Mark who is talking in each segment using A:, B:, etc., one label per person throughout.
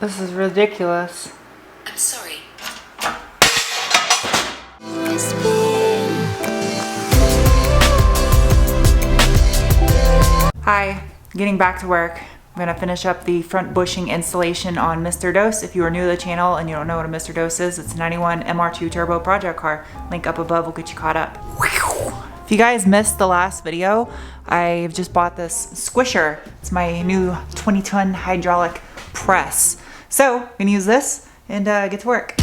A: This is ridiculous.
B: I'm sorry.
A: Hi, getting back to work. I'm gonna finish up the front bushing installation on Mr. Dose. If you are new to the channel and you don't know what a Mr. Dose is, it's a 91 MR2 Turbo project car. Link up above will get you caught up. If you guys missed the last video, I've just bought this squisher. It's my new 20-ton hydraulic press. So I'm gonna use this and get to work.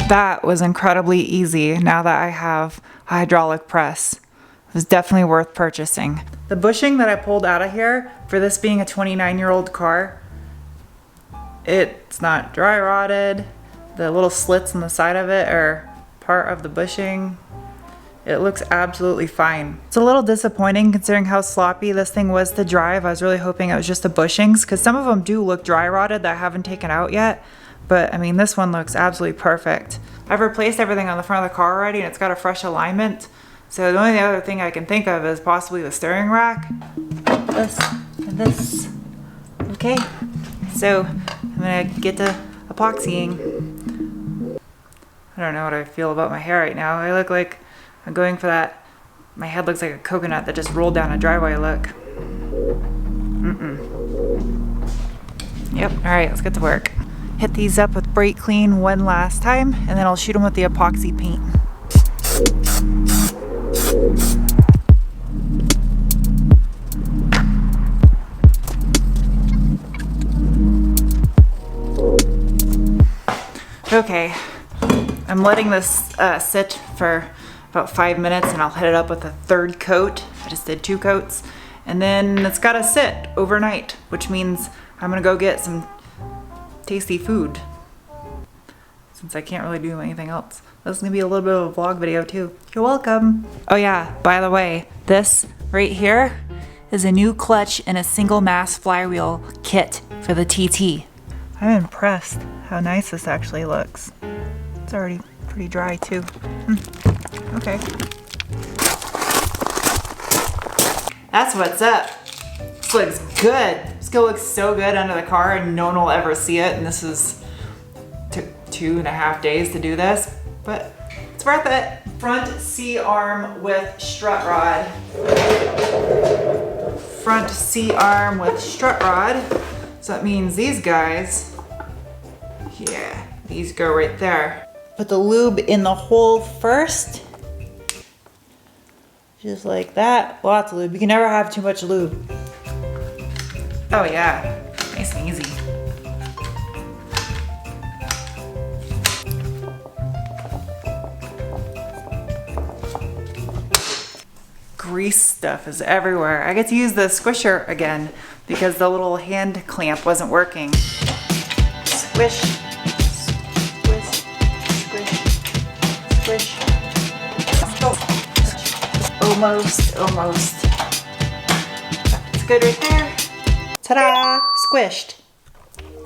A: That was incredibly easy now that I have a hydraulic press. It was definitely worth purchasing. The bushing that I pulled out of here, for this being a 29-year-old car, it's not dry rotted. The little slits on the side of it are part of the bushing. It looks absolutely fine. It's a little disappointing considering how sloppy this thing was to drive. I was really hoping it was just the bushings, because some of them do look dry rotted that I haven't taken out yet. But I mean, this one looks absolutely perfect. I've replaced everything on the front of the car already and it's got a fresh alignment. So the only other thing I can think of is possibly the steering rack. This and this. Okay, so I'm gonna get to epoxying. I don't know what I feel about my hair right now. I look like I'm going for that, my head looks like a coconut that just rolled down a driveway look. Yep, all right, let's get to work. Hit these up with brake clean one last time, and then I'll shoot them with the epoxy paint. Okay, I'm letting this sit for about 5 minutes, and I'll hit it up with a third coat. I just did 2 coats, and then it's gotta sit overnight, which means I'm gonna go get some tasty food, since I can't really do anything else. This is gonna be a little bit of a vlog video too. You're welcome. Oh yeah, by the way, this right here is a new clutch and a single mass flywheel kit for the TT. I'm impressed how nice this actually looks. It's already pretty dry too. Okay. That's what's up. This looks good. This gonna look so good under the car and no one will ever see it. And this took 2.5 days to do this, but it's worth it. Front C-arm with strut rod. Front C-arm with strut rod. So that means these guys, yeah, these go right there. Put the lube in the hole first. Just like that. Lots of lube. You can never have too much lube. Oh yeah, nice and easy. Grease stuff is everywhere. I get to use the squisher again because the little hand clamp wasn't working. Squish, squish, squish, squish. Almost. That's good right there. Ta-da! Squished.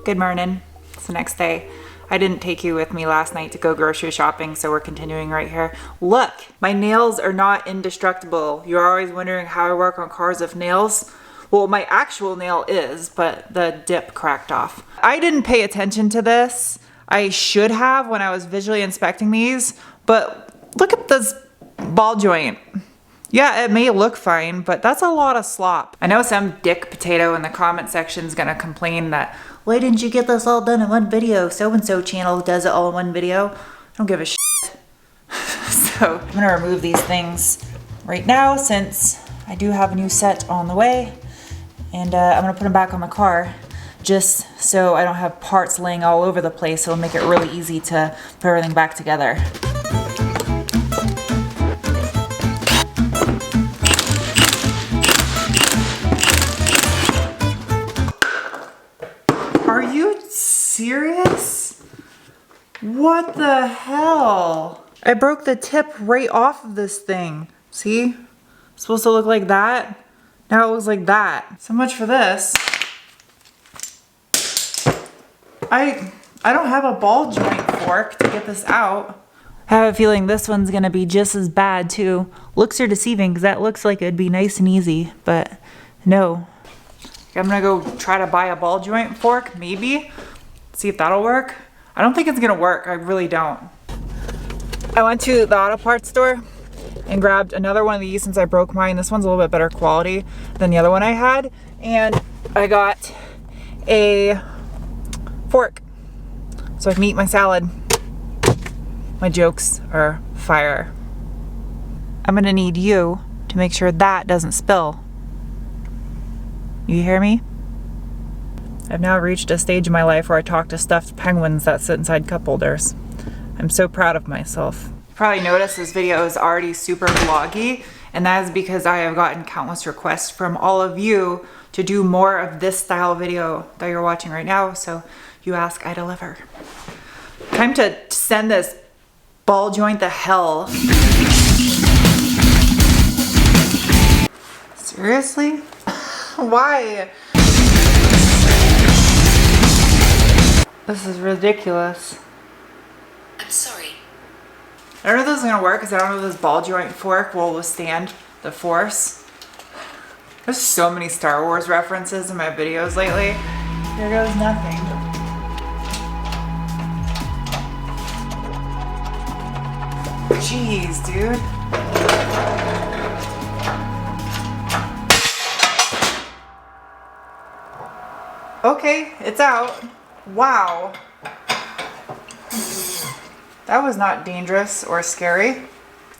A: Good morning. It's the next day. I didn't take you with me last night to go grocery shopping, so we're continuing right here. Look, my nails are not indestructible. You're always wondering how I work on cars with nails. Well, my actual nail is, but the dip cracked off. I didn't pay attention to this. I should have when I was visually inspecting these, but look at this ball joint. Yeah, it may look fine, but that's a lot of slop. I know some dick potato in the comment section is gonna complain that, why didn't you get this all done in one video? So-and-so channel does it all in one video. I don't give a shit. So I'm gonna remove these things right now since I do have a new set on the way. And I'm gonna put them back on my car just so I don't have parts laying all over the place. It'll make it really easy to put everything back together. Are you serious? What the hell? I broke the tip right off of this thing. See? It's supposed to look like that. Now it looks like that. So much for this. I don't have a ball joint fork to get this out. I have a feeling this one's gonna be just as bad too. Looks are deceiving because that looks like it'd be nice and easy, but no. I'm gonna go try to buy a ball joint fork, maybe. See if that'll work. I don't think it's gonna work, I really don't. I went to the auto parts store and grabbed another one of these since I broke mine. This one's a little bit better quality than the other one I had. And I got a fork so I can eat my salad. My jokes are fire. I'm gonna need you to make sure that doesn't spill. You hear me? I've now reached a stage in my life where I talk to stuffed penguins that sit inside cup holders. I'm so proud of myself. You probably noticed this video is already super vloggy, and that is because I have gotten countless requests from all of you to do more of this style video that you're watching right now, so you ask, I deliver. Time to send this ball joint the hell. Seriously? Why? This is ridiculous.
B: I'm sorry.
A: I don't know if this is gonna work because I don't know if this ball joint fork will withstand the force. There's so many Star Wars references in my videos lately. Here goes nothing. Jeez, dude. Okay, it's out. Wow. That was not dangerous or scary.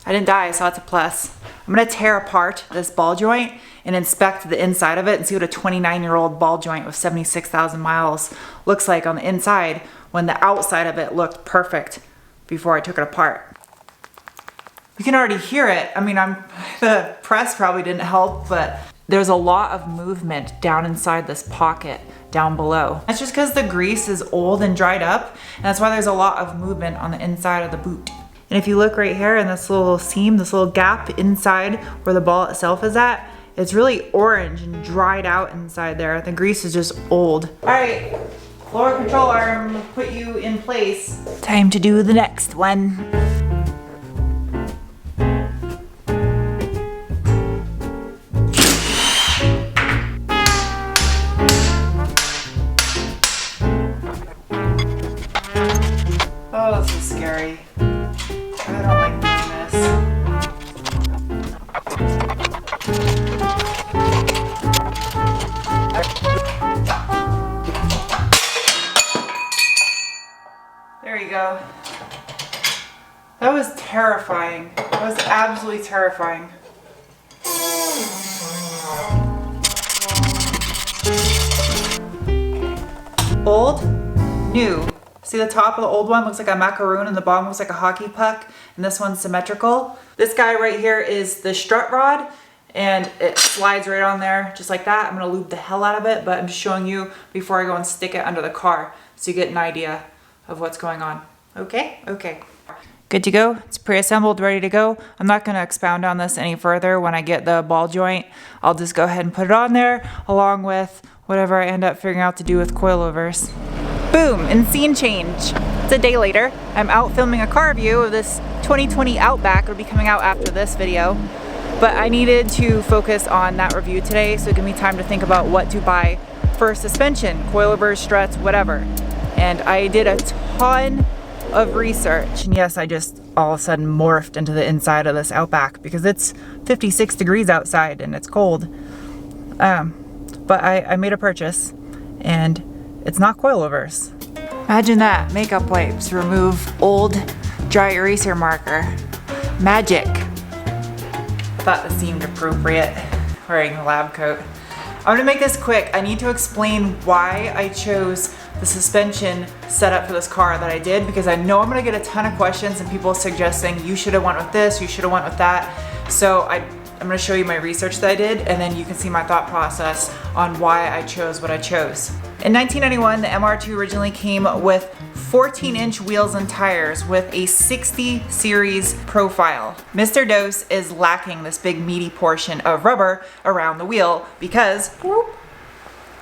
A: I didn't die, so that's a plus. I'm gonna tear apart this ball joint and inspect the inside of it and see what a 29-year-old ball joint with 76,000 miles looks like on the inside when the outside of it looked perfect before I took it apart. You can already hear it. I mean, the press probably didn't help, but there's a lot of movement down inside this pocket down below. That's just because the grease is old and dried up, and that's why there's a lot of movement on the inside of the boot. And if you look right here in this little seam, this little gap inside where the ball itself is at, it's really orange and dried out inside there. The grease is just old. All right, lower control arm, put you in place. Time to do the next one. Oh, this is scary. I don't like doing this. There you go. That was terrifying. That was absolutely terrifying. Old, new. See the top of the old one looks like a macaroon and the bottom looks like a hockey puck, and this one's symmetrical. This guy right here is the strut rod, and it slides right on there just like that. I'm gonna lube the hell out of it, but I'm just showing you before I go and stick it under the car so you get an idea of what's going on. Okay? Okay. Good to go. It's pre-assembled, ready to go. I'm not gonna expound on this any further. When I get the ball joint, I'll just go ahead and put it on there along with whatever I end up figuring out to do with coilovers. Boom, and scene change. It's a day later. I'm out filming a car review of this 2020 Outback. It'll be coming out after this video. But I needed to focus on that review today, so it gave me time to think about what to buy for suspension, coilovers, struts, whatever. And I did a ton of research. And yes, I just all of a sudden morphed into the inside of this Outback because it's 56 degrees outside and it's cold. But I made a purchase, and it's not coilovers. Imagine that, makeup wipes, remove old dry eraser marker. Magic. Thought this seemed appropriate, wearing the lab coat. I'm gonna make this quick. I need to explain why I chose the suspension setup for this car that I did, because I know I'm gonna get a ton of questions and people suggesting you should have went with this, you should have went with that. So I'm gonna show you my research that I did, and then you can see my thought process on why I chose what I chose. In 1991, the MR2 originally came with 14-inch wheels and tires with a 60 series profile. Mr. Dose is lacking this big meaty portion of rubber around the wheel because whoop,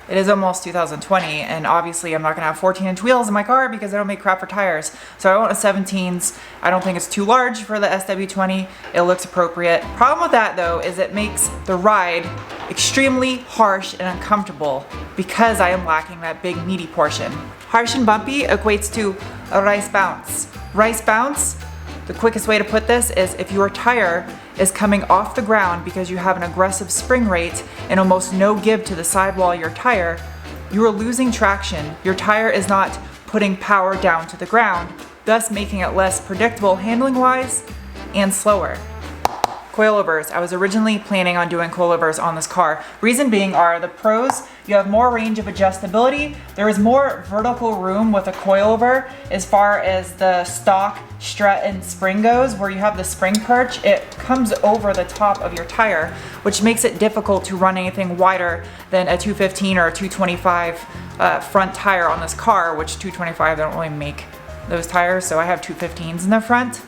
A: It is almost 2020, and obviously I'm not gonna have 14-inch wheels in my car because I don't make crap for tires. So I want a 17s. I don't think it's too large for the SW20. It looks appropriate. Problem with that though is it makes the ride extremely harsh and uncomfortable because I am lacking that big meaty portion. Harsh and bumpy equates to a rice bounce. Rice bounce, the quickest way to put this is if your tire is coming off the ground because you have an aggressive spring rate and almost no give to the sidewall of your tire, you are losing traction. Your tire is not putting power down to the ground, thus making it less predictable handling wise and slower. Coilovers. I was originally planning on doing coilovers on this car. Reason being are the pros, you have more range of adjustability. There is more vertical room with a coilover as far as the stock strut and spring goes, where you have the spring perch. It comes over the top of your tire, which makes it difficult to run anything wider than a 215 or a 225 front tire on this car, which 225, they don't really make those tires, so I have 215s in the front.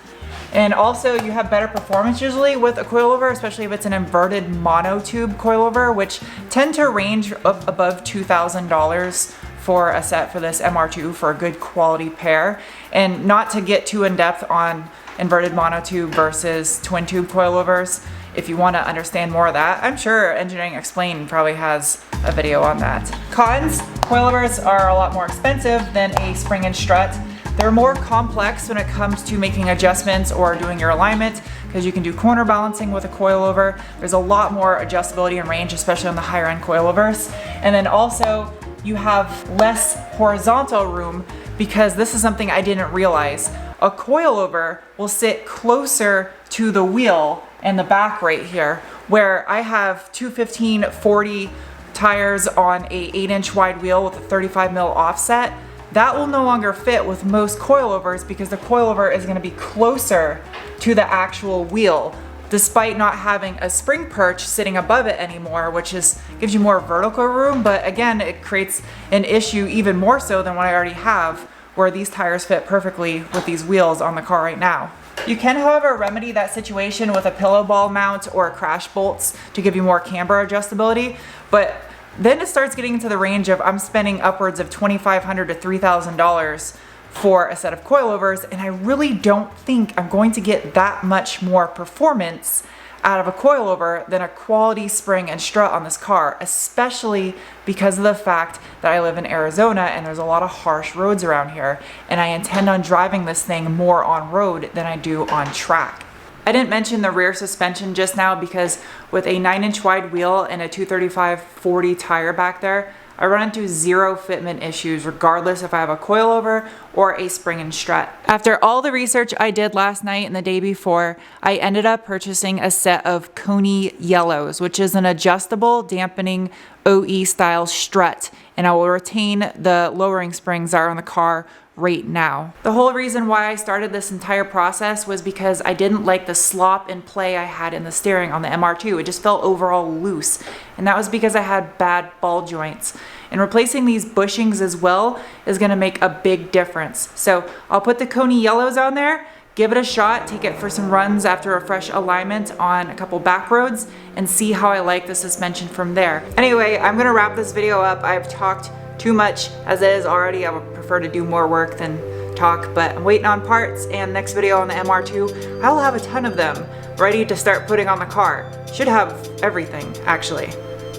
A: And also you have better performance usually with a coilover, especially if it's an inverted monotube coilover, which tend to range up above $2,000 for a set for this MR2 for a good quality pair. And not to get too in depth on inverted monotube versus twin tube coilovers, if you want to understand more of that, I'm sure Engineering Explained probably has a video on that. Cons, coilovers are a lot more expensive than a spring and strut. They're more complex when it comes to making adjustments or doing your alignment because you can do corner balancing with a coilover. There's a lot more adjustability and range, especially on the higher end coilovers. And then also you have less horizontal room because this is something I didn't realize. A coilover will sit closer to the wheel and the back right here, where I have 215/40 tires on a 8-inch wide wheel with a 35 mil offset. That will no longer fit with most coilovers because the coilover is going to be closer to the actual wheel, despite not having a spring perch sitting above it anymore, which gives you more vertical room. But again, it creates an issue even more so than what I already have, where these tires fit perfectly with these wheels on the car right now. You can, however, remedy that situation with a pillow ball mount or crash bolts to give you more camber adjustability, but then it starts getting into the range of I'm spending upwards of $2,500 to $3,000 for a set of coilovers, and I really don't think I'm going to get that much more performance out of a coilover than a quality spring and strut on this car, especially because of the fact that I live in Arizona and there's a lot of harsh roads around here, and I intend on driving this thing more on road than I do on track. I didn't mention the rear suspension just now because with a 9-inch wide wheel and a 235/40 tire back there, I run into zero fitment issues regardless if I have a coilover or a spring and strut. After all the research I did last night and the day before, I ended up purchasing a set of Coney Yellows, which is an adjustable dampening OE style strut, and I will retain the lowering springs that are on the car right now. The whole reason why I started this entire process was because I didn't like the slop and play I had in the steering on the MR2. It just felt overall loose, and that was because I had bad ball joints. And replacing these bushings as well is going to make a big difference. So I'll put the Coney Yellows on there, give it a shot, take it for some runs after a fresh alignment on a couple back roads, and see how I like the suspension from there. Anyway, I'm going to wrap this video up. I've talked too much as it is already. I would prefer to do more work than talk, but I'm waiting on parts, and next video on the MR2, I will have a ton of them ready to start putting on the car. Should have everything, actually.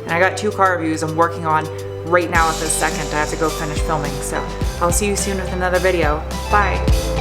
A: And I got 2 car reviews I'm working on right now at this second. I have to go finish filming, so I'll see you soon with another video. Bye.